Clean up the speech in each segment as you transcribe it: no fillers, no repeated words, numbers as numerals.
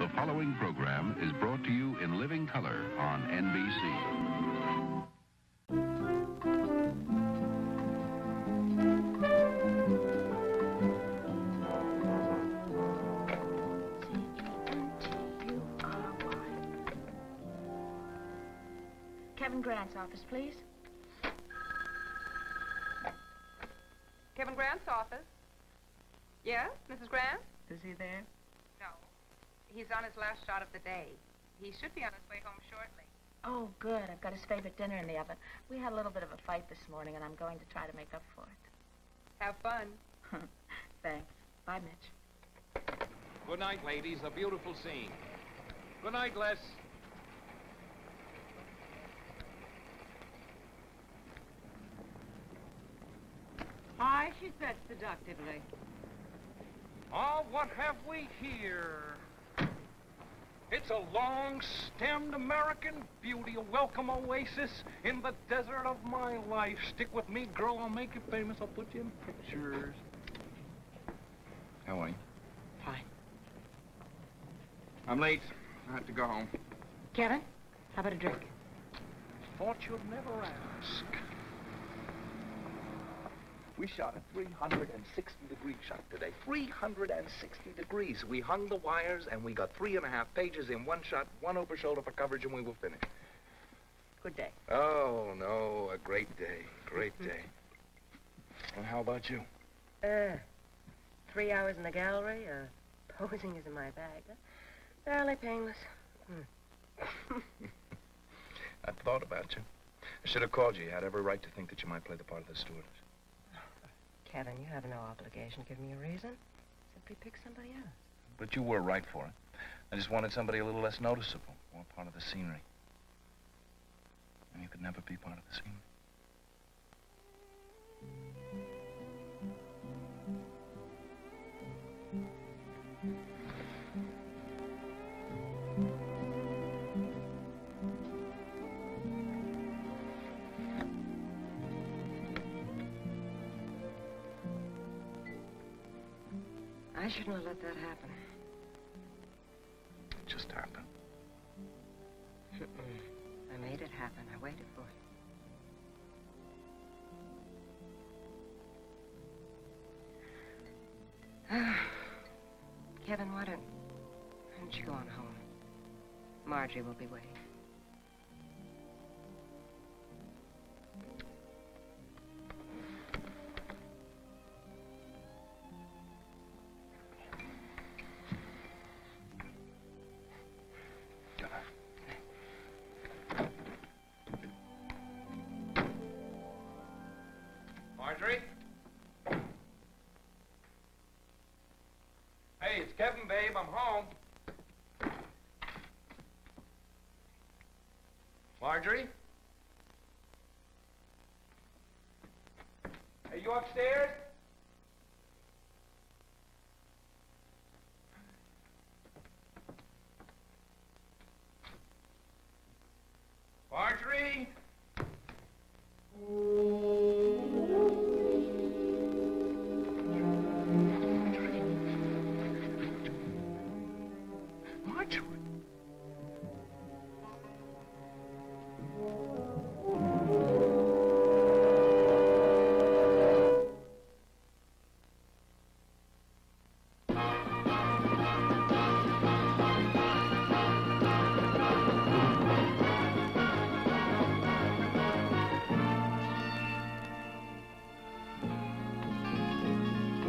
The following program is brought to you in living color on NBC. Kevin Grant's office, please. Kevin Grant's office. Yes, Mrs. Grant? Is he there? No. He's on his last shot of the day. He should be on his way home shortly. Oh, good. I've got his favorite dinner in the oven. We had a little bit of a fight this morning, and I'm going to try to make up for it. Have fun. Thanks. Bye, Mitch. Good night, ladies. A beautiful scene. Good night, Les. Hi, she said seductively. Oh, what have we here? It's a long-stemmed American beauty, a welcome oasis in the desert of my life. Stick with me, girl. I'll make you famous. I'll put you in pictures. How are you? Fine. I'm late. I have to go home. Kevin, how about a drink? Thought you'd never ask. We shot a 360-degree shot today. 360 degrees. We hung the wires, and we got 3.5 pages in one shot, one over shoulder for coverage, and we were finished. Good day. Oh, no, a great day. Great day. And how about you? 3 hours in the gallery, posing is in my bag. Huh? Fairly painless. I thought about you. I should have called you. You had every right to think that you might play the part of the stewardess. Kevin, you have no obligation to give me a reason. Simply pick somebody else. But you were right for it. I just wanted somebody a little less noticeable, more part of the scenery. And you could never be part of the scenery. I shouldn't have let that happen. It just happened. I made it happen. I waited for it. Kevin, why don't you go on home? Marjorie will be waiting. Marjorie? Hey, it's Kevin, babe. I'm home. Marjorie? Are you upstairs? Marjorie? Marjorie?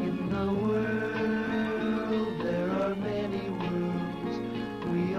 In the world, there are many worlds. We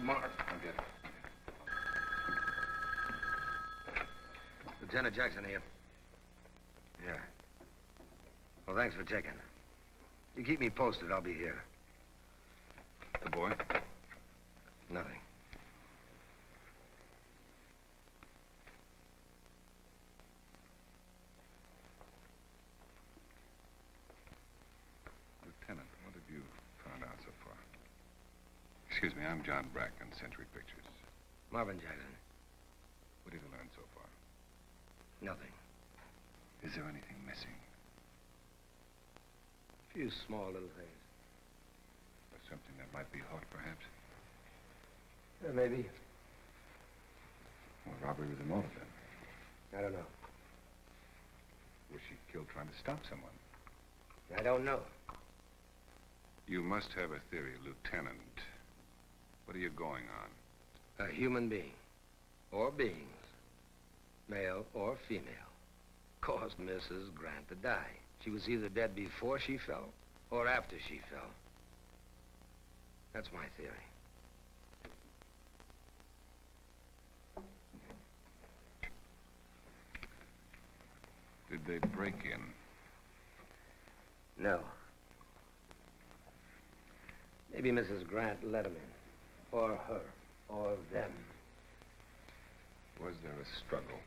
Mark. I'll get it. Lieutenant Jackson here. Yeah. Well, thanks for checking. You keep me posted, I'll be here. The boy? Nothing. Lieutenant, what have you found out so far? Excuse me, I'm John Bracken, Century Pictures. Marvin Jackson. What have you learned so far? Nothing. Is there anything missing? A few small little things. Or something that might be hot, perhaps? Maybe. Well, robbery with a motive, then. I don't know. Was she killed trying to stop someone? I don't know. You must have a theory, Lieutenant. What are you going on? A human being. Or beings. Male or female. Caused Mrs. Grant to die. She was either dead before she fell or after she fell. That's my theory. Did they break in? No. Maybe Mrs. Grant let him in. Or her. Or them. Was there a struggle?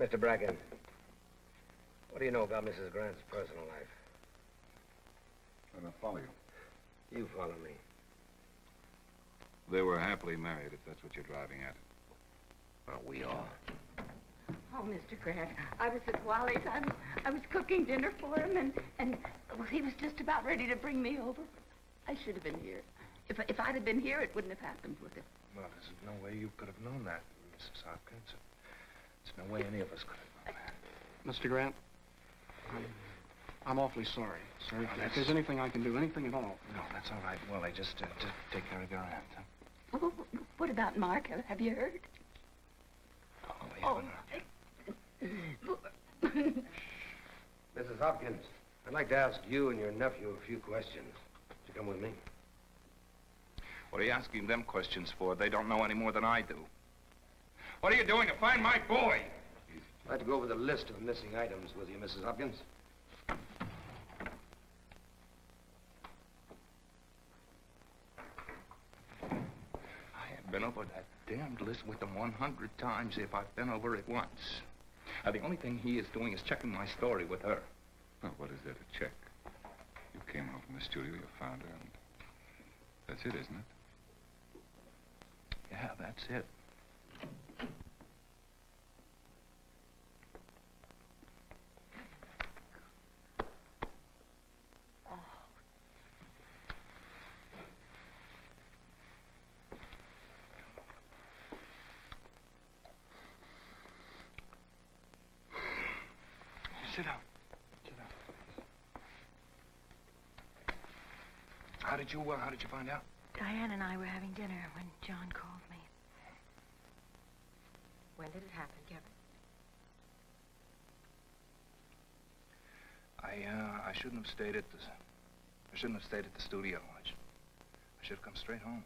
Mr. Bracken, what do you know about Mrs. Grant's personal life? I don't follow you. You follow me. They were happily married, if that's what you're driving at. Well, we are. Oh, Mr. Grant, I was at Wally's. I was cooking dinner for him, and well, he was just about ready to bring me over. I should have been here. If I'd have been here, it wouldn't have happened, would it? Well, there's no way you could have known that, Mrs. Hopkins. There's no way any of us could have known that. Mr. Grant, I'm awfully sorry, sir. If there's anything I can do, anything at all. No, that's all right, Wally. Just take care of your aunt, huh? Oh, what about Mark? Have you heard? Oh, we haven't. Mrs. Hopkins, I'd like to ask you and your nephew a few questions. Would you come with me? What are you asking them questions for? They don't know any more than I do. What are you doing to find my boy? I'd like to go over the list of missing items with you, Mrs. Hopkins. I have been over that damned list with them 100 times if I've been over it once. The only thing he is doing is checking my story with her. Well, what is there to check? You came home from the studio, you found her, and that's it, isn't it? Yeah, that's it. Sit down. Sit down. How did you find out? Diane and I were having dinner when John called me. When did it happen, Kevin? I shouldn't have stayed at the studio. I should have come straight home.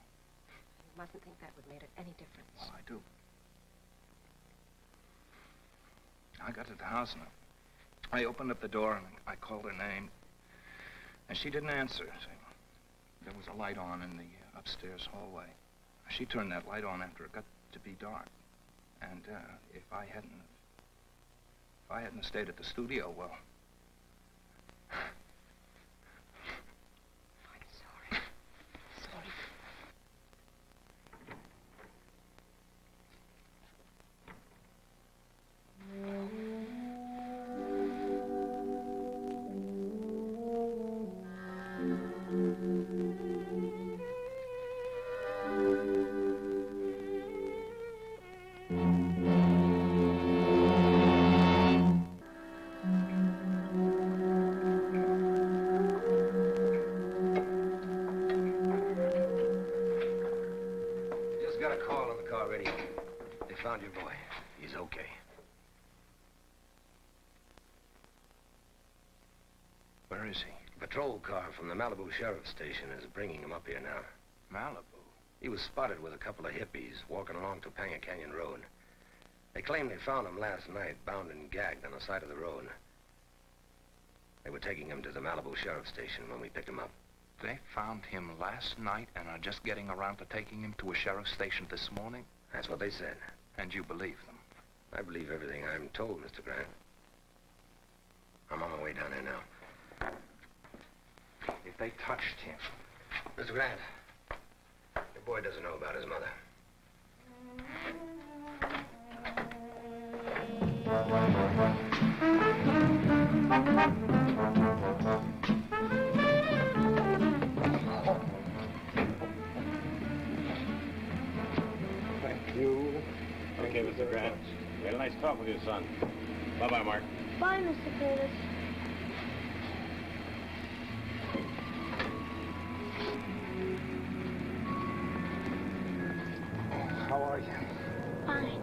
You mustn't think that would make it any difference. Well, I do. I got to the house and I opened up the door and I called her name, and she didn't answer. So there was a light on in the upstairs hallway. She turned that light on after it got to be dark, and if I hadn't stayed at the studio, well, I'm sorry. Sorry. Just got a call on the car radio. They found your boy. He's okay. where is he? Patrol patrol car from the Malibu Sheriff's Station is bringing him up here now. Malibu? He was spotted with a couple of hippies walking along Topanga Canyon Road. They claim they found him last night, bound and gagged on the side of the road. They were taking him to the Malibu Sheriff's Station when we picked him up. They found him last night and are just getting around to taking him to a sheriff's station this morning? That's what they said. And you believe them? I believe everything I'm told, Mr. Grant. I'm on my way down there now. If they touched him... Mr. Grant, your boy doesn't know about his mother. Thank you. Okay, Mr. Grant. We had a nice talk with your son. Bye-bye, Mark. Bye, Mr. Curtis. How are you? Fine.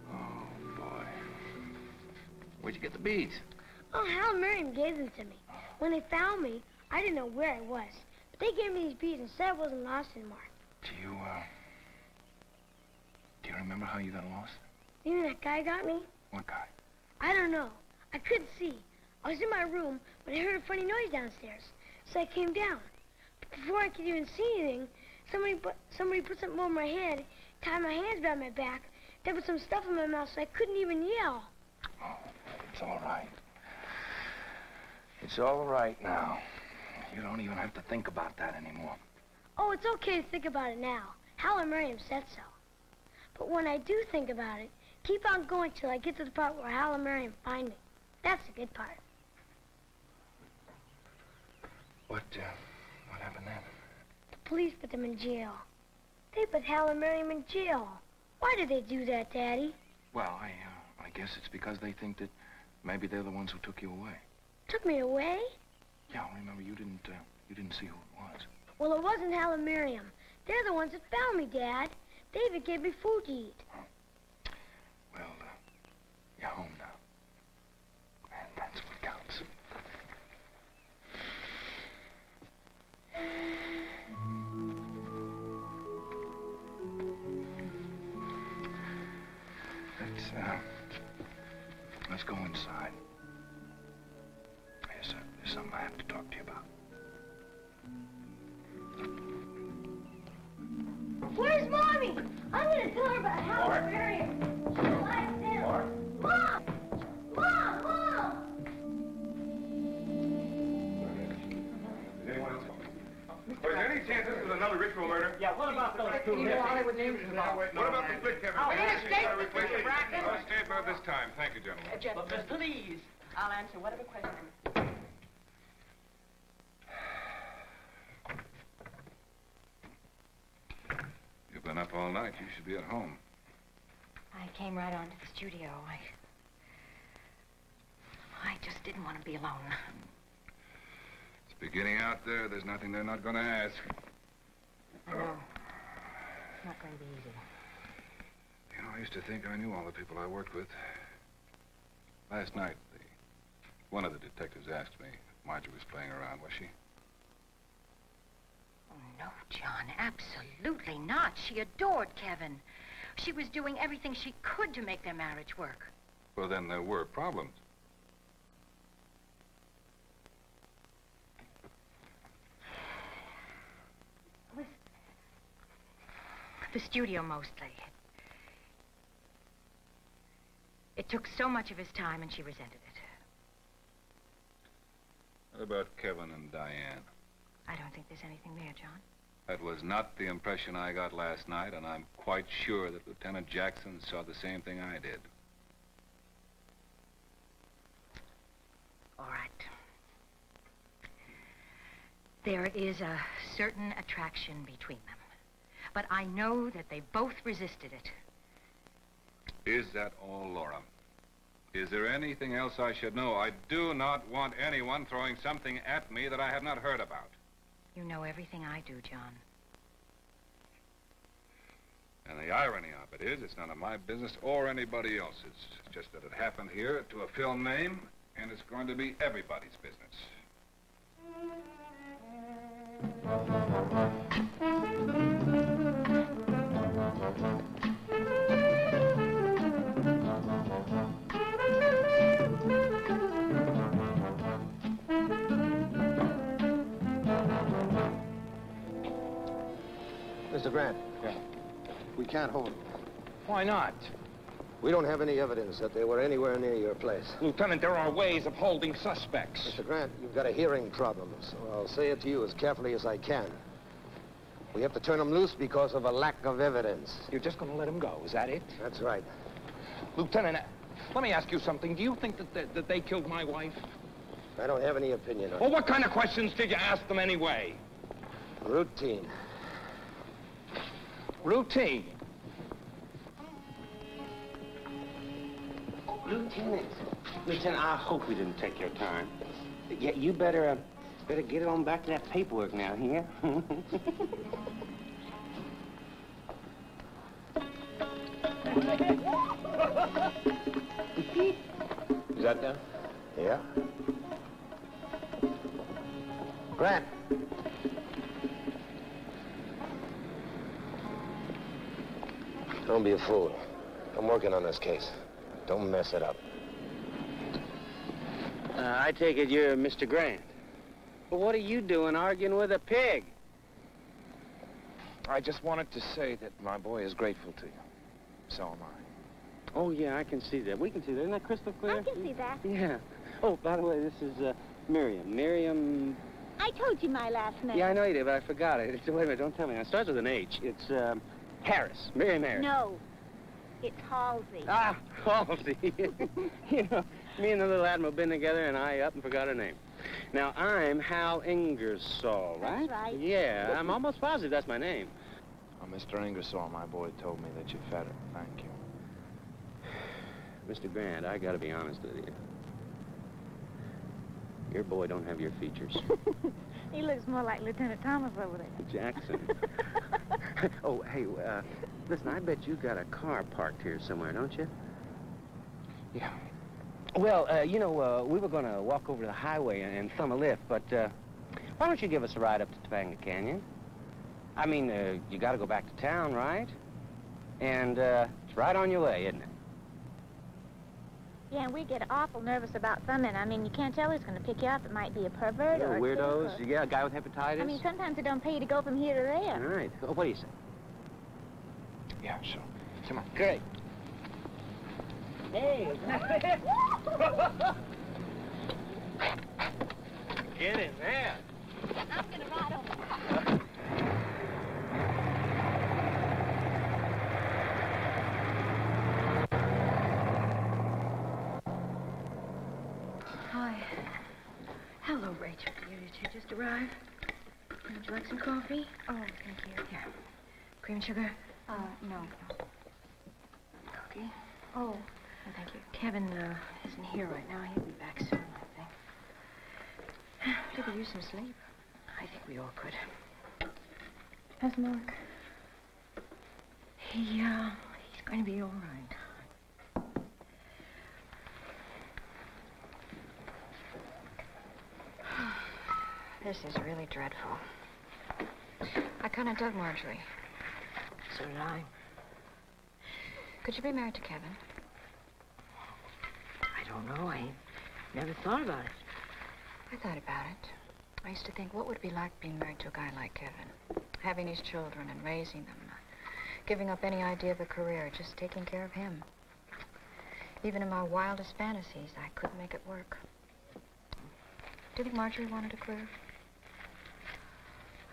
Oh, boy. Where'd you get the beads? Oh, Hal and Miriam gave them to me. When they found me, I didn't know where I was. But they gave me these beads and said I wasn't lost anymore. Do you remember how you got lost? You mean that guy got me? What guy? I don't know. I couldn't see. I was in my room when I heard a funny noise downstairs. So I came down. But before I could even see anything, somebody put something over my head, tied my hands behind my back, then put some stuff in my mouth so I couldn't even yell. Oh, it's all right. It's all right now. You don't even have to think about that anymore. Oh, it's okay to think about it now. Hal and Miriam said so. But when I do think about it, keep on going till I get to the part where Hal and Miriam find me. That's the good part. What happened then? The police put them in jail. They put Hal and Miriam in jail. Why did they do that, Daddy? Well, I guess it's because they think that maybe they're the ones who took you away. Took me away? Yeah, remember, you didn't see who it was. Well, it wasn't Hal and Miriam. They're the ones that found me, Dad. David gave me food to eat. Well, you're home now. And that's what counts. Let's go inside. There's something I have to talk to you about. Where's Mommy? I'm going to tell her about Hal and Miriam. She'll like this. Mom! Mom! Mom! Was there any chance this was another ritual murder? Yeah, what about those two Hollywood names? What about the split, Kevin? We need a statement, Mr. Bracken. No statement of this time. Thank you, gentlemen. Gentlemen, please. I'll answer whatever question. You've been up all night. You should be at home. I came right on to the studio. I just didn't want to be alone. It's beginning out there. There's nothing they're not going to ask. I know. It's not going to be easy. You know, I used to think I knew all the people I worked with. Last night, one of the detectives asked me if Marjorie was playing around, was she? Oh, no, John, absolutely not. She adored Kevin. She was doing everything she could to make their marriage work. Well, then there were problems. It was the studio, mostly. It took so much of his time, and she resented it. What about Kevin and Diane? I don't think there's anything there, John. That was not the impression I got last night, and I'm quite sure that Lieutenant Jackson saw the same thing I did. All right. There is a certain attraction between them. But I know that they both resisted it. Is that all, Laura? Is there anything else I should know? I do not want anyone throwing something at me that I have not heard about. You know everything I do, John. And the irony of it is, it's none of my business or anybody else's. It's just that it happened here to a film name, and it's going to be everybody's business. Mr. Grant. Yeah. We can't hold them. Why not? We don't have any evidence that they were anywhere near your place. Lieutenant, there are ways of holding suspects. Mr. Grant, you've got a hearing problem, so I'll say it to you as carefully as I can. We have to turn them loose because of a lack of evidence. You're just going to let them go, is that it? That's right. Lieutenant, let me ask you something. Do you think that they killed my wife? I don't have any opinion on Well, it. what kind of questions did you ask them anyway? Routine. Routine. Lieutenant, I hope we didn't take your time. Yeah, you better get on back to that paperwork now, here. Is that done? Yeah. Grant. Don't be a fool. I'm working on this case. Don't mess it up. I take it you're Mr. Grant. But what are you doing arguing with a pig? I just wanted to say that my boy is grateful to you. So am I. Oh, yeah, I can see that. We can see that. Isn't that crystal clear? I can see that. Yeah. Oh, by the way, this is Miriam. Miriam... I told you my last name. Yeah, I know you did, but I forgot it. Wait a minute, don't tell me. It starts with an H. It's Harris. Miriam Harris. No. It's Halsey. Ah, Halsey. You know, me and the little Admiral been together, and I up and forgot her name. Now, I'm Hal Ingersoll, right? That's right. Yeah, I'm almost positive that's my name. Oh, Mr. Ingersoll, my boy told me that you fed her. Thank you. Mr. Grant, I gotta be honest with you. Your boy don't have your features. He looks more like Lieutenant Thomas over there. Jackson. Oh, hey, listen, I bet you got a car parked here somewhere, don't you? Yeah. Well, you know, we were going to walk over to the highway and thumb a lift, but why don't you give us a ride up to Topanga Canyon? I mean, you got to go back to town, right? And it's right on your way, isn't it? Yeah, and we get awful nervous about thumbing. I mean, you can't tell who's going to pick you up. It might be a pervert or a weirdos. thief or... Yeah, a guy with hepatitis. I mean, sometimes it don't pay you to go from here to there. All right. Oh, what do you say? Yeah, sure. Come on. Great. Hey. Get in there. I'm going to ride on the car. Hi. Hello, Rachel. Did you just arrive? Would you like some coffee? Oh, thank you. Here. Cream and sugar? No. Cookie? Oh, thank you. Kevin isn't here right now. He'll be back soon, I think. We could use some sleep. I think we all could. How's Mark? He's going to be all right. This is really dreadful. I kind of dug Marjorie. So did I. Could you be married to Kevin? I don't know. I never thought about it. I thought about it. I used to think, what would it be like being married to a guy like Kevin? Having his children and raising them. Giving up any idea of a career, just taking care of him. Even in my wildest fantasies, I couldn't make it work. Do you think Marjorie wanted a career?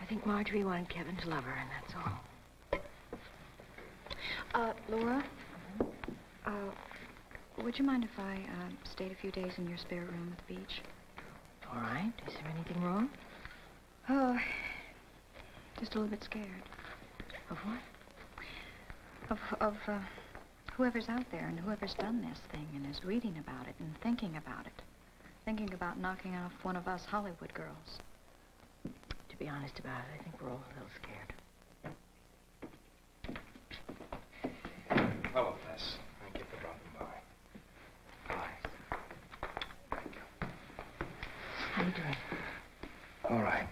I think Marjorie wanted Kevin to love her, and that's all. Laura? Would you mind if I stayed a few days in your spare room at the beach? All right. Is there anything wrong? Oh, just a little bit scared. Of what? Of whoever's out there and whoever's done this thing and is reading about it and thinking about it. Thinking about knocking off one of us Hollywood girls. To be honest about it, I think we're all a little scared. doing? All right.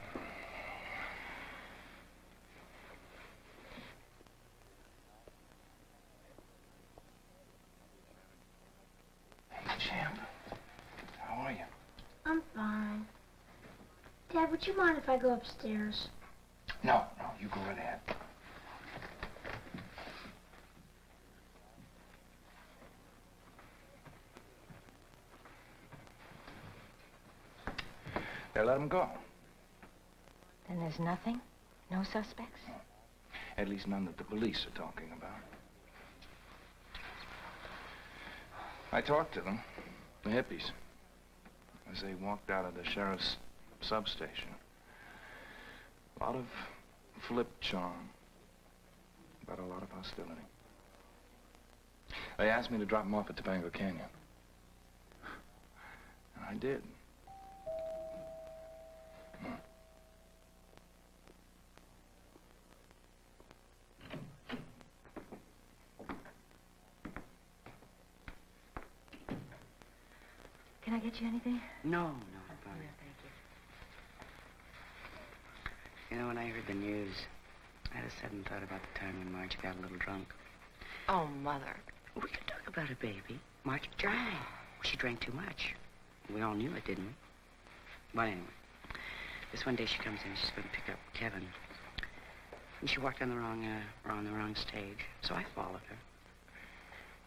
Champ, how are you? I'm fine. Dad, would you mind if I go upstairs? No, you go right ahead. They let him go. Then there's nothing? No suspects? At least none that the police are talking about. I talked to them, the hippies, as they walked out of the sheriff's substation. A lot of flip charm, but a lot of hostility. They asked me to drop them off at Topanga Canyon. And I did. Can I get you anything? No, I'm fine. No, thank you. You know, when I heard the news, I had a sudden thought about the time when Marge got a little drunk. Oh, Mother. We could talk about it, baby. Marge drank. She drank too much. We all knew it, didn't we? But anyway, this one day she comes in, she's going to pick up Kevin. And she walked on the wrong stage, so I followed her.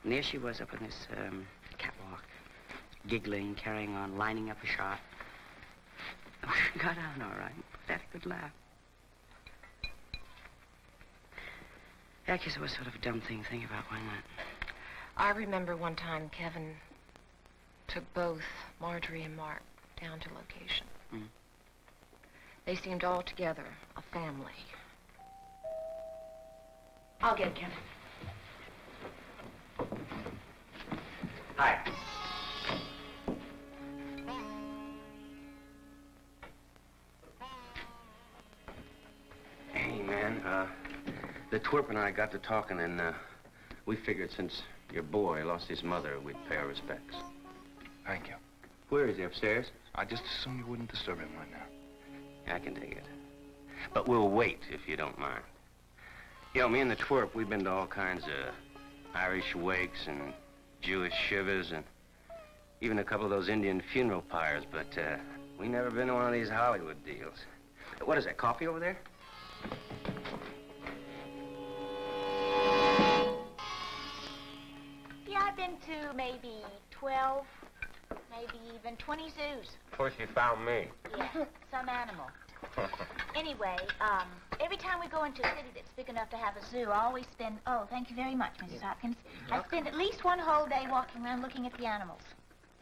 And there she was up on this catwalk, giggling, carrying on, lining up a shot. Oh, got on all right. Had a good laugh. I guess it was sort of a dumb thing to think about, wasn't it? I remember one time Kevin took both Marjorie and Mark down to location. Mm. They seemed all together, a family. I'll get Kevin. Hi. Hey, man, the twerp and I got to talking, and we figured since your boy lost his mother, we'd pay our respects. Thank you. Where is he, upstairs? I just assumed you wouldn't disturb him right now. I can take it. But we'll wait, if you don't mind. You know, me and the twerp, we've been to all kinds of Irish wakes and Jewish shivers and even a couple of those Indian funeral pyres, but we never been to one of these Hollywood deals. What is that, coffee over there? Yeah, I've been to maybe 12, maybe even 20 zoos. Of course you found me. Yeah, some animal. Anyway, every time we go into a city that's big enough to have a zoo, I always spend, oh, thank you very much, Mrs. Hopkins. I spend at least one whole day walking around looking at the animals.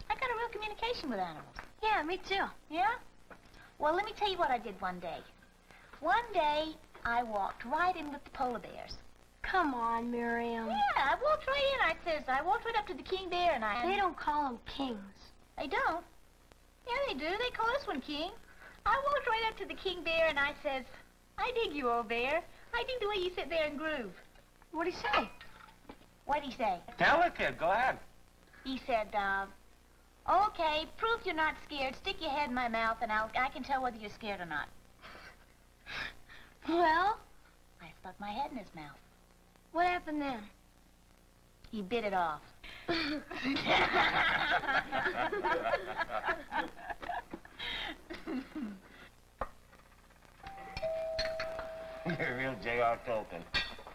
I got a real communication with animals. Yeah, me too. Yeah? Well, let me tell you what I did one day. One day, I walked right in with the polar bears. Come on, Miriam. Yeah, I walked right in. I walked right up to the king bear and They don't call them kings. They don't? Yeah, they do. They call this one king. I walked right up to the king bear and I says, I dig you, old bear. I dig the way you sit there and groove. What'd he say? What'd he say? Tell her, kid. Go ahead. He said, okay, prove you're not scared. Stick your head in my mouth and I can tell whether you're scared or not. Well? I stuck my head in his mouth. What happened then? He bit it off. You're a real J.R. Tolkien.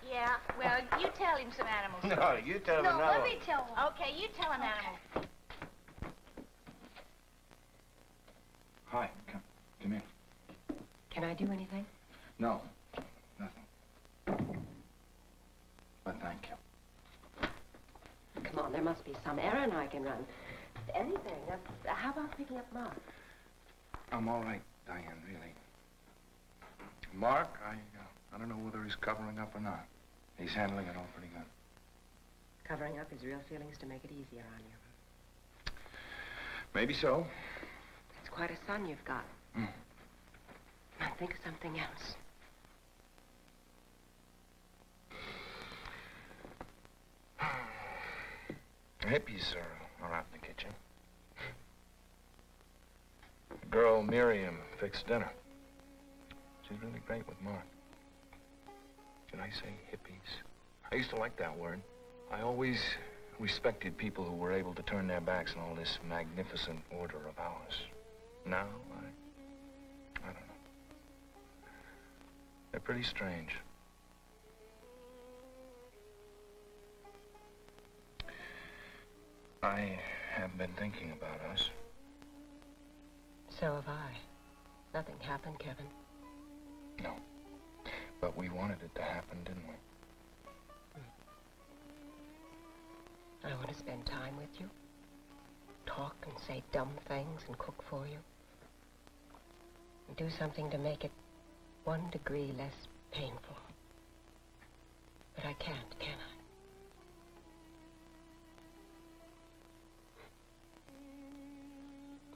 Yeah, well, you tell him some animals. No, you tell him No, another let one. me tell one. Okay, you tell him animals. Hi, come in. Can I do anything? No, nothing. But thank you. Come on, there must be some errand I can run. Anything. How about picking up Mark? I'm all right, Diane, really. Mark, I don't know whether he's covering up or not. He's handling it all pretty good. Covering up his real feelings to make it easier on you. Maybe so. It's quite a son you've got. Mm. Now think of something else. The hippies are out in the kitchen. The girl old Miriam fixed dinner. She's really great with Mark. Should I say hippies? I used to like that word. I always respected people who were able to turn their backs on all this magnificent order of ours. Now, I don't know. They're pretty strange. I have been thinking about us. So have I. Nothing happened, Kevin. No. But we wanted it to happen, didn't we? I want to spend time with you. Talk and say dumb things and cook for you. And do something to make it 1 degree less painful. But I can't, can I?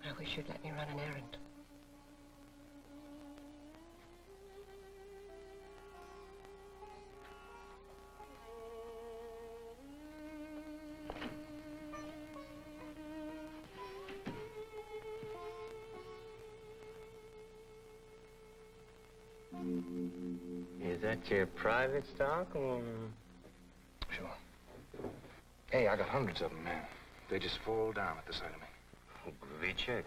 I wish you'd let me run an errand. Is that your private stock or... Sure. Hey, I got hundreds of them, man. They just fall down at the sight of me. Oh, groovy chick.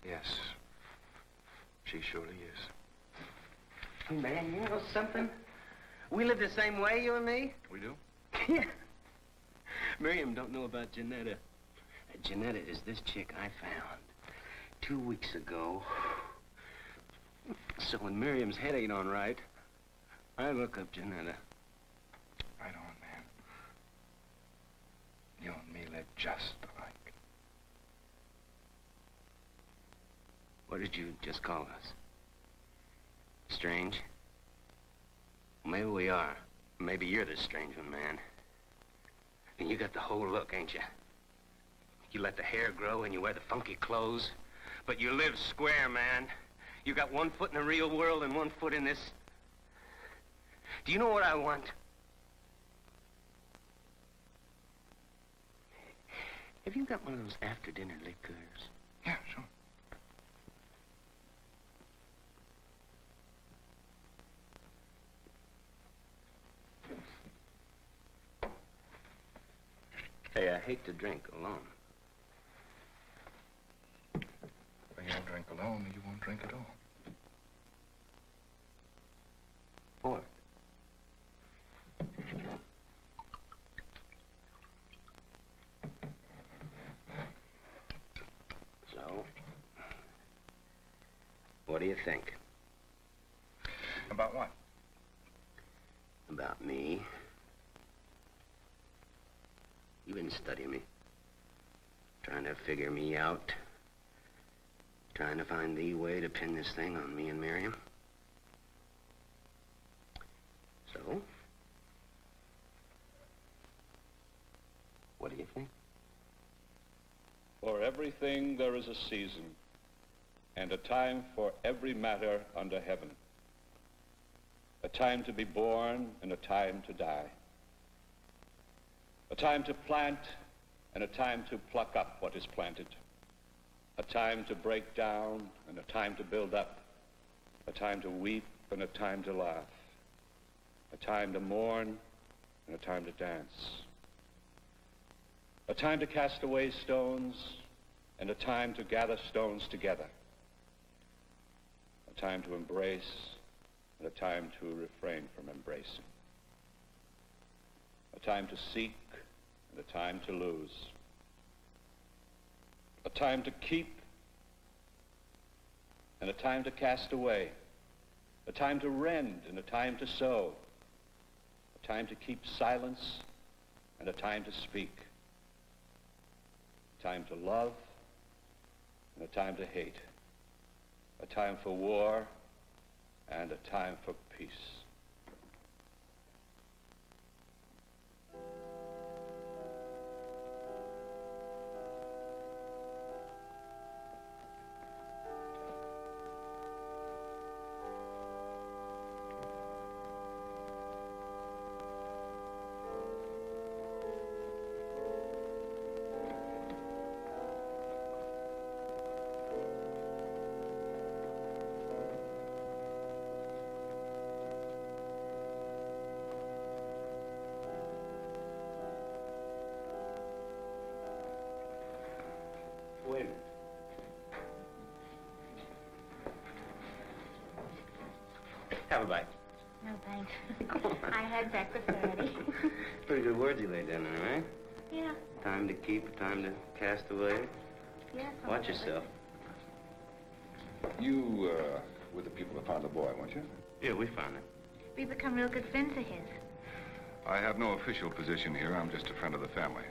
Yes. She surely is. Man, you know something? We live the same way, you and me. We do? Yeah. Miriam don't know about Janetta. Janetta is this chick I found 2 weeks ago. So when Miriam's head ain't on right, I look up Janetta. Right on, man. You and me live just alike. What did you just call us? Strange? Well, maybe we are. Maybe you're the strange one, man. And you got the whole look, ain't you? You let the hair grow and you wear the funky clothes, but you live square, man. You got 1 foot in the real world and 1 foot in this. Do you know what I want? Have you got one of those after-dinner liquors? Yeah, sure. Hey, I hate to drink alone. Well, you don't drink alone, or you won't drink at all. Or so, what do you think? About what? About me. You've been studying me. Trying to figure me out. Trying to find the way to pin this thing on me and Miriam. So? What do you think? For everything there is a season, and a time for every matter under heaven. A time to be born and a time to die. A time to plant and a time to pluck up what is planted. A time to break down and a time to build up. A time to weep and a time to laugh. A time to mourn and a time to dance. A time to cast away stones and a time to gather stones together. A time to embrace and a time to refrain from embracing. A time to seek and a time to lose. A time to keep and a time to cast away. A time to rend and a time to sow. A time to keep silence and a time to speak. A time to love and a time to hate. A time for war and a time for peace. Have a bite. No, thanks. I had breakfast already. Pretty good words you laid down there, right? Yeah. Time to keep, time to cast away. Yeah. Watch yourself. You, were the people that found the boy, weren't you? Yeah, we found him. We become real good friends of his. I have no official position here. I'm just a friend of the family.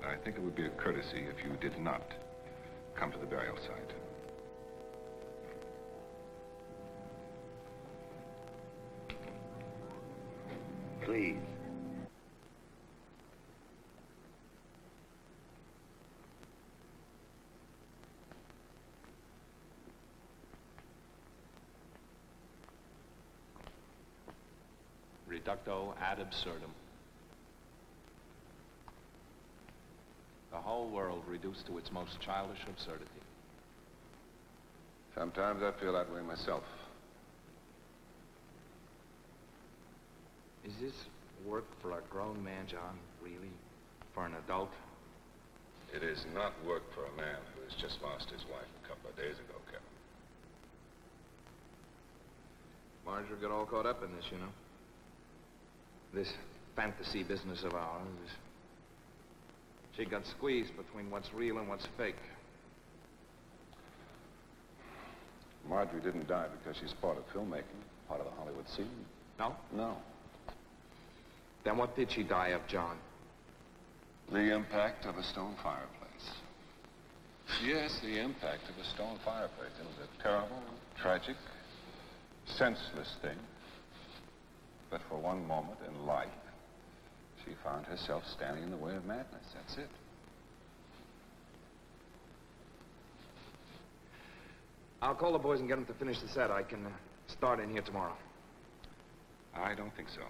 I think it would be a courtesy if you did not come to the burial site. Please. Reducto ad absurdum. The whole world reduced to its most childish absurdity. Sometimes I feel that way myself. Is this work for a grown man, John? Really? For an adult? It is not work for a man who has just lost his wife a couple of days ago, Kevin. Marjorie got all caught up in this, you know. This fantasy business of ours. She got squeezed between what's real and what's fake. Marjorie didn't die because she's part of filmmaking, part of the Hollywood scene. No? No. Then what did she die of, John? The impact of a stone fireplace. Yes, the impact of a stone fireplace. It was a terrible, tragic, senseless thing. But for one moment in life, she found herself standing in the way of madness. That's it. I'll call the boys and get them to finish the set. I can start in here tomorrow. I don't think so.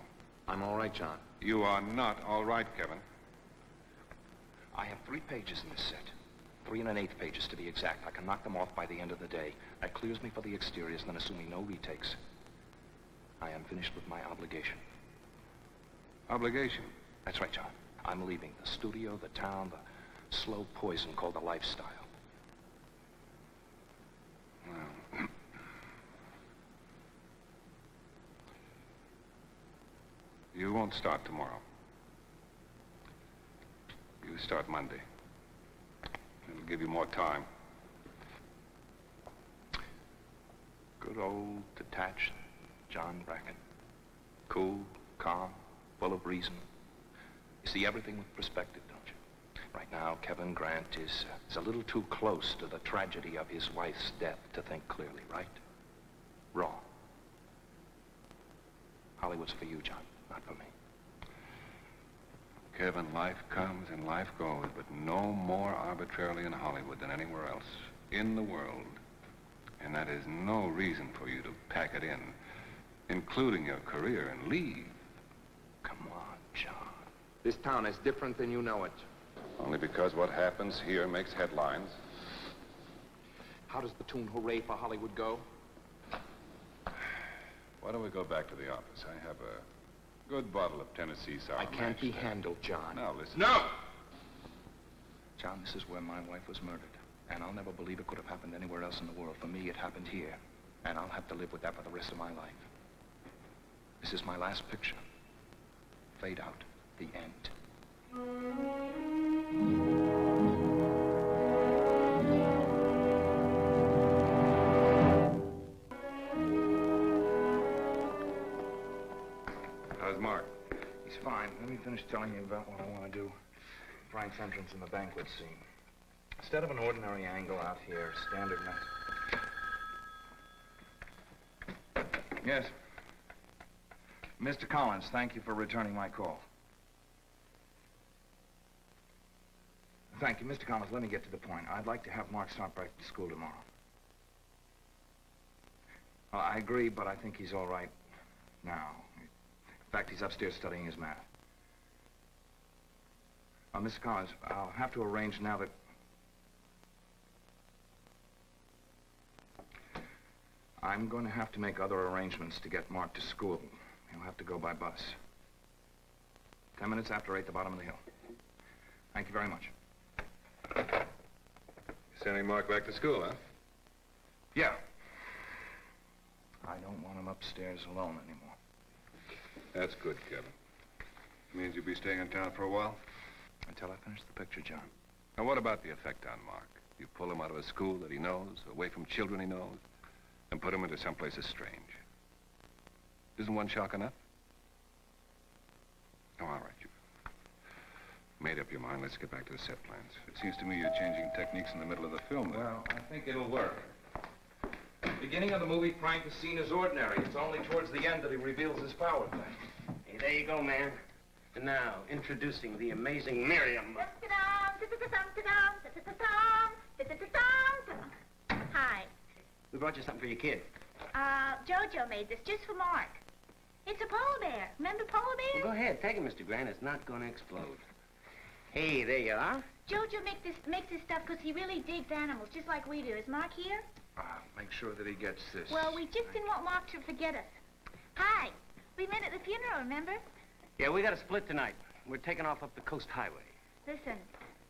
I'm all right, John. You are not all right, Kevin. I have 3 pages in this set. 3 1/8 pages, to be exact. I can knock them off by the end of the day. That clears me for the exteriors, then assuming no retakes, I am finished with my obligation. Obligation? That's right, John. I'm leaving the studio, the town, the slow poison called the lifestyle. Well, you won't start tomorrow. You start Monday. It'll give you more time. Good old detached John Bracken. Cool, calm, full of reason. You see everything with perspective, don't you? Right now, Kevin Grant is a little too close to the tragedy of his wife's death to think clearly, right? Wrong. Hollywood's for you, John, not for me. Kevin, life comes and life goes, but no more arbitrarily in Hollywood than anywhere else in the world. And that is no reason for you to pack it in, including your career, and leave. Come on, John. This town is different than you know it. Only because what happens here makes headlines. How does the tune Hooray for Hollywood go? Why don't we go back to the office? I have a good bottle of Tennessee sour I can't mash be there. handled, John. Now, listen. No! John, this is where my wife was murdered. And I'll never believe it could have happened anywhere else in the world. For me, it happened here. And I'll have to live with that for the rest of my life. This is my last picture. Fade out. The end. How's Mark? He's fine. Let me finish telling you about what I want to do. Frank's entrance in the banquet scene. Instead of an ordinary angle out here, standard net. Yes. Mr. Collins, thank you for returning my call. Thank you. Mr. Collins, let me get to the point. I'd like to have Mark start back to school tomorrow. Well, I agree, but I think he's all right now. In fact, he's upstairs studying his math. Mr. Collins, I'll have to arrange now that... I'm going to have to make other arrangements to get Mark to school. He'll have to go by bus. 10 minutes after 8, the bottom of the hill. Thank you very much. Sending Mark back to school, huh? Yeah. I don't want him up upstairs alone anymore. That's good, Kevin. Means you'll be staying in town for a while? Until I finish the picture, John. Now, what about the effect on Mark? You pull him out of a school that he knows, away from children he knows, and put him into someplace as strange. Isn't one shock enough? Oh, all right, you made up your mind. Let's get back to the set plans. It seems to me you're changing techniques in the middle of the film. Well, I think it'll work. Beginning of the movie, Frank is seen as ordinary. It's only towards the end that he reveals his power thing. Hey, there you go, man. And now, introducing the amazing Miriam. Hi. We brought you something for your kid. Jojo made this just for Mark. It's a polar bear. Remember polar bear? Well, go ahead, take it, Mr. Grant. It's not going to explode. Hey, there you are. Jojo makes this stuff because he really digs animals, just like we do. Is Mark here? Make sure that he gets this. Well, we just didn't want Mark to forget us. Hi. We met at the funeral, remember? Yeah, we got a split tonight. We're taking off up the Coast Highway. Listen,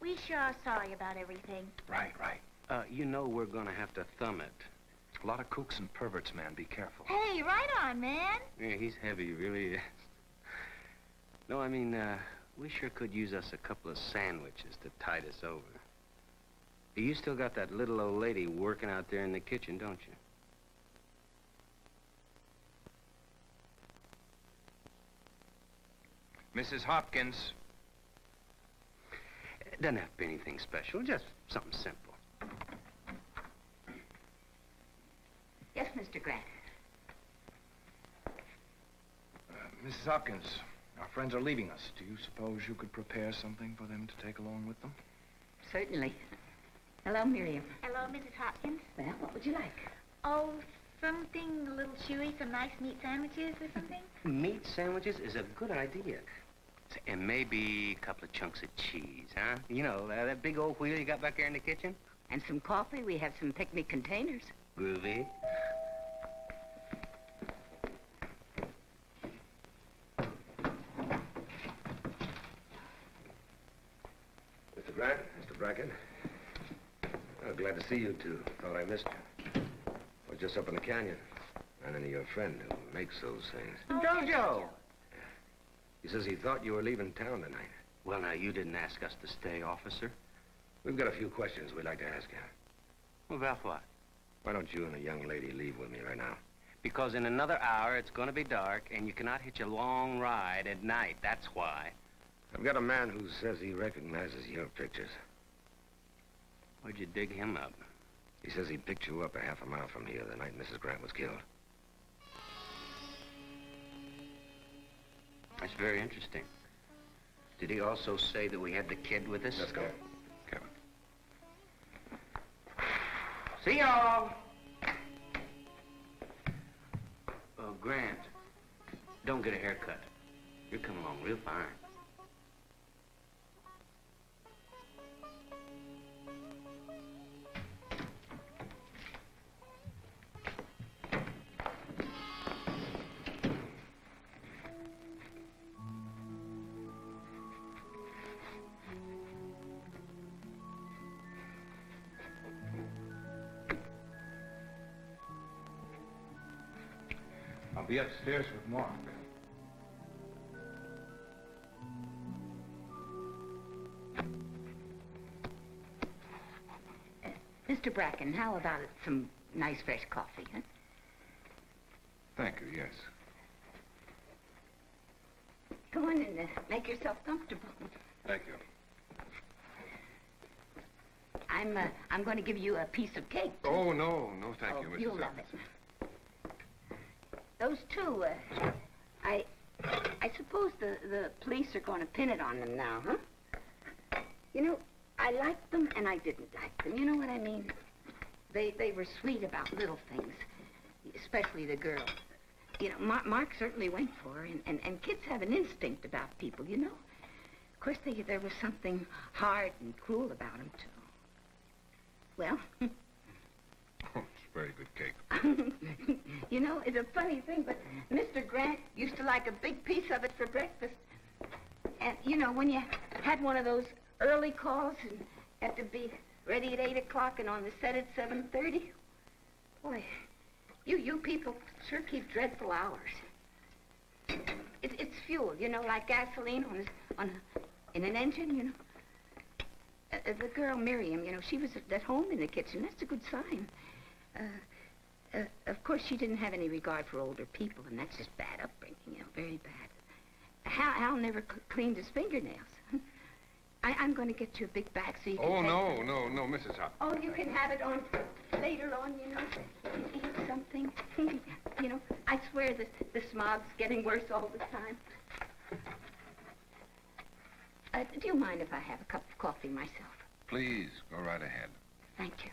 we sure are sorry about everything. Right. You know we're going to have to thumb it. A lot of kooks and perverts, man. Be careful. Hey, right on, man. Yeah, he's heavy, really is. No, I mean, we sure could use us a couple of sandwiches to tide us over. You still got that little old lady working out there in the kitchen, don't you? Mrs. Hopkins. It doesn't have to be anything special, just something simple. Yes, Mr. Grant. Mrs. Hopkins, our friends are leaving us. Do you suppose you could prepare something for them to take along with them? Certainly. Hello, Miriam. Hello, Mrs. Hopkins. Well, what would you like? Oh, something a little chewy, some nice meat sandwiches or something? Meat sandwiches is a good idea. And maybe a couple of chunks of cheese, huh? You know, that big old wheel you got back there in the kitchen? And some coffee. We have some picnic containers. Groovy. Mr. Grant, Mr. Bracken. Oh, glad to see you two. Thought I missed you. I was just up in the canyon. Ran into your friend who makes those things. Jojo! He says he thought you were leaving town tonight. Well, now, you didn't ask us to stay, officer. We've got a few questions we'd like to ask you. Well, about what? Why don't you and a young lady leave with me right now? Because in another hour, it's going to be dark, and you cannot hitch a long ride at night. That's why. I've got a man who says he recognizes your pictures. Where'd you dig him up? He says he picked you up a half a mile from here the night Mrs. Grant was killed. That's very interesting. Did he also say that we had the kid with us? Let's go. Kevin. See y'all. Oh, Grant, don't get a haircut. You're coming along real fine. I'll be upstairs with Mark. Mr. Bracken, how about some nice fresh coffee, huh? Thank you, yes. Go on and make yourself comfortable. Thank you. I'm going to give you a piece of cake. Oh, no, thank you, Mrs. You'll love it. Those two, I suppose the police are going to pin it on them now, huh? You know, I liked them and I didn't like them. You know what I mean? They were sweet about little things, especially the girl. You know, Mark certainly went for her, and kids have an instinct about people, you know? Of course, there was something hard and cruel about him, too. Well... Oh, it's very good cake. You know, it's a funny thing, but Mr. Grant used to like a big piece of it for breakfast. And, you know, when you had one of those early calls and had to be ready at 8 o'clock and on the set at 7:30, boy, You people sure keep dreadful hours. It's fuel, you know, like gasoline in an engine, you know. The girl, Miriam, you know, she was at home in the kitchen. That's a good sign. Of course, she didn't have any regard for older people, and that's just bad upbringing, you know, very bad. Hal never cleaned his fingernails. I'm going to get you a big bag so you can no, Mrs. Hopkins. Oh, you can have it on later on, you know. Eat something. You know, I swear the smog's getting worse all the time. Do you mind if I have a cup of coffee myself? Please, go right ahead. Thank you.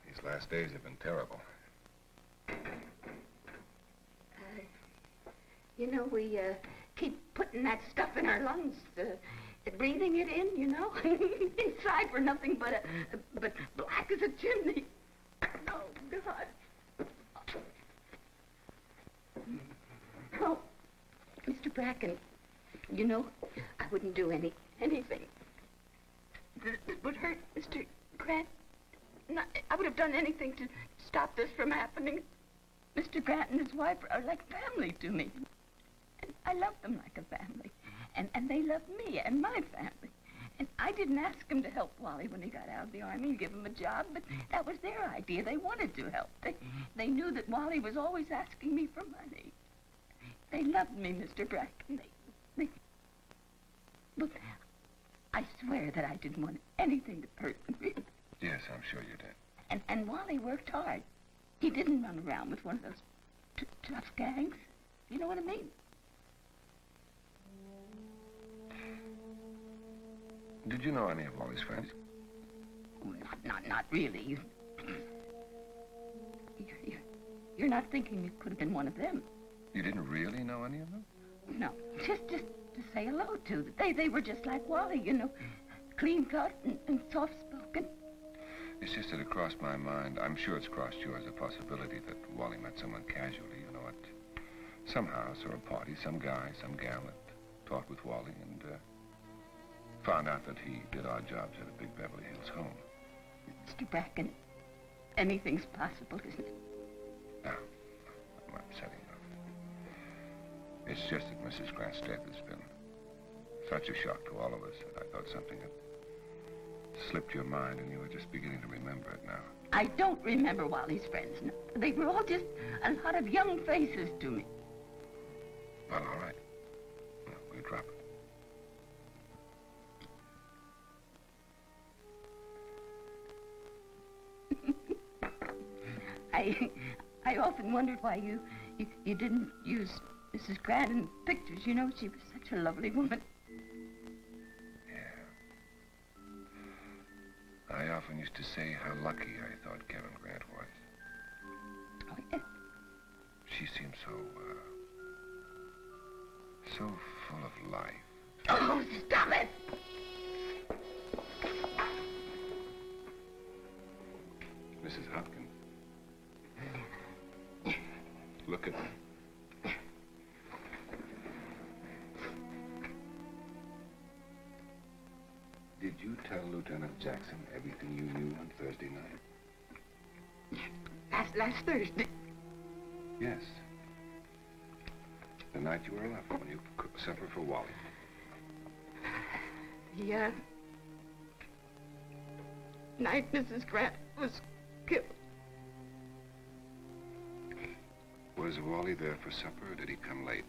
These last days have been terrible. You know, we keep putting that stuff in our lungs, breathing it in, you know. Inside we're nothing but black as a chimney. Oh, God. Oh, Mr. Bracken, you know, I wouldn't do anything that would hurt Mr. Grant. I would have done anything to stop this from happening. Mr. Grant and his wife are like family to me. And I love them like a family. And they love me and my family. And I didn't ask them to help Wally when he got out of the Army and give him a job, but that was their idea. They wanted to help. They knew that Wally was always asking me for money. They loved me, Mr. Bracken. Look, I swear that I didn't want anything to hurt them, really. Yes, I'm sure you did. And Wally worked hard. He didn't run around with one of those tough gangs. You know what I mean? Did you know any of Wally's friends? Well, not really. You're not thinking it could have been one of them. You didn't really know any of them? No, just to say hello to. They were just like Wally, you know, clean-cut and soft-spoken. It's just that it crossed my mind. I'm sure it's crossed yours, a possibility that Wally met someone casually, you know, at some house or a party, some guy, some gal that talked with Wally and found out that he did odd jobs at a big Beverly Hills home. Mr. Bracken, anything's possible, isn't it? No, I'm upsetting you. It's just that Mrs. Grant's death has been such a shock to all of us that I thought something had slipped your mind and you were just beginning to remember it now. I don't remember Wally's friends. No. They were all just a lot of young faces to me. Well, all right. Well, we'll drop it. I often wondered why you didn't use Mrs. Grant in pictures. You know, she was such a lovely woman. Yeah. I often used to say how lucky I thought Kevin Grant was. Oh, yeah? She seemed so full of life. Oh, stop it! Mrs. Hopkins. Look at me. Did you tell Lieutenant Jackson everything you knew on Thursday night? Last Thursday? Yes. The night you were left when you cooked supper for Wally. Yeah. Night Mrs. Grant was killed. Was Wally there for supper, or did he come late?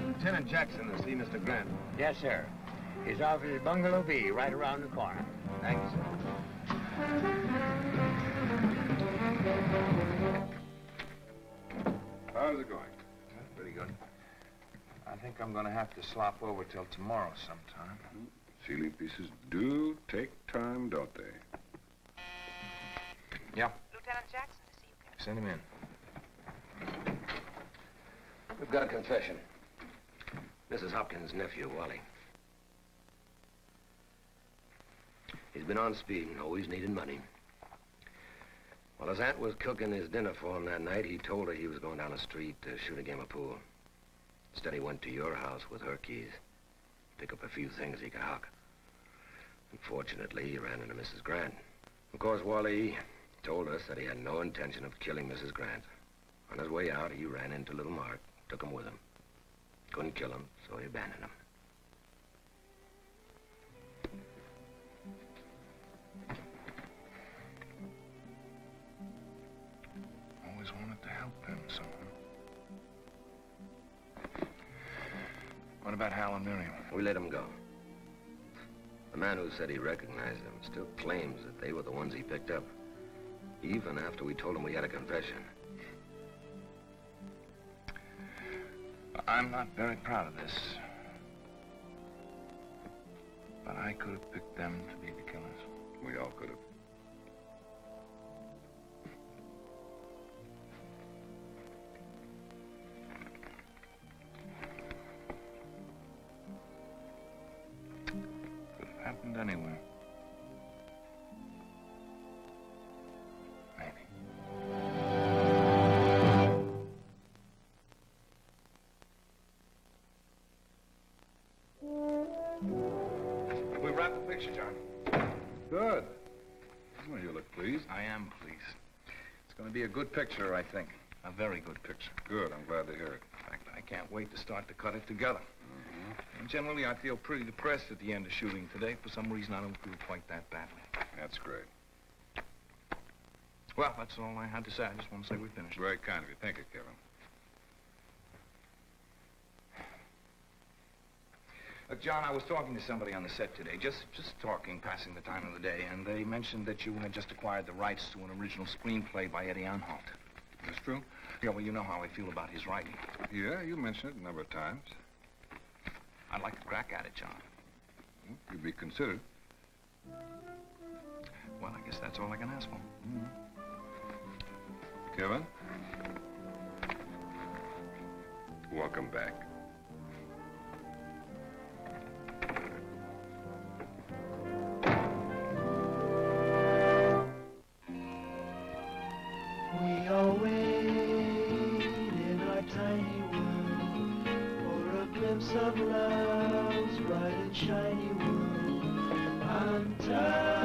Lieutenant Jackson to see Mr. Grant. Yes, sir. His office is Bungalow B, right around the corner. Thank you, sir. How's it going? Pretty good. I think I'm going to have to slop over till tomorrow sometime. Sealy pieces do take time, don't they? Yeah. Lieutenant Jackson to see you, Captain. Send him in. We've got a confession. Mrs. Hopkins' nephew, Wally. He's been on speed and always needed money. While his aunt was cooking his dinner for him that night, he told her he was going down the street to shoot a game of pool. Instead, he went to your house with her keys. Pick up a few things he could hock. Unfortunately, he ran into Mrs. Grant. Of course, Wally told us that he had no intention of killing Mrs. Grant. On his way out, he ran into little Mark, took him with him. Couldn't kill him, so he abandoned him. Always wanted to help him some. What about Hal and Miriam? We let him go. The man who said he recognized them still claims that they were the ones he picked up, even after we told him we had a confession. I'm not very proud of this. But I could have picked them to be the killers. We all could have. Could have happened anywhere. We wrapped the picture, John. Good. Well, you look pleased. I am pleased. It's going to be a good picture, I think. A very good picture. Good. I'm glad to hear it. In fact, I can't wait to start to cut it together. And generally, I feel pretty depressed at the end of shooting today. For some reason, I don't feel quite that badly. That's great. Well, that's all I had to say. I just want to say we finished. Very kind of you. Thank you, Kevin. Look, John, I was talking to somebody on the set today, just talking, passing the time of the day, and they mentioned that you had just acquired the rights to an original screenplay by Eddie Anhalt. That's true? Yeah, well, you know how I feel about his writing. Yeah, you mentioned it a number of times. I'd like to crack at it, John. You'd be considered. Well, I guess that's all I can ask for. Kevin? Welcome back. We all wait in our tiny world for a glimpse of love's bright and shiny world. Until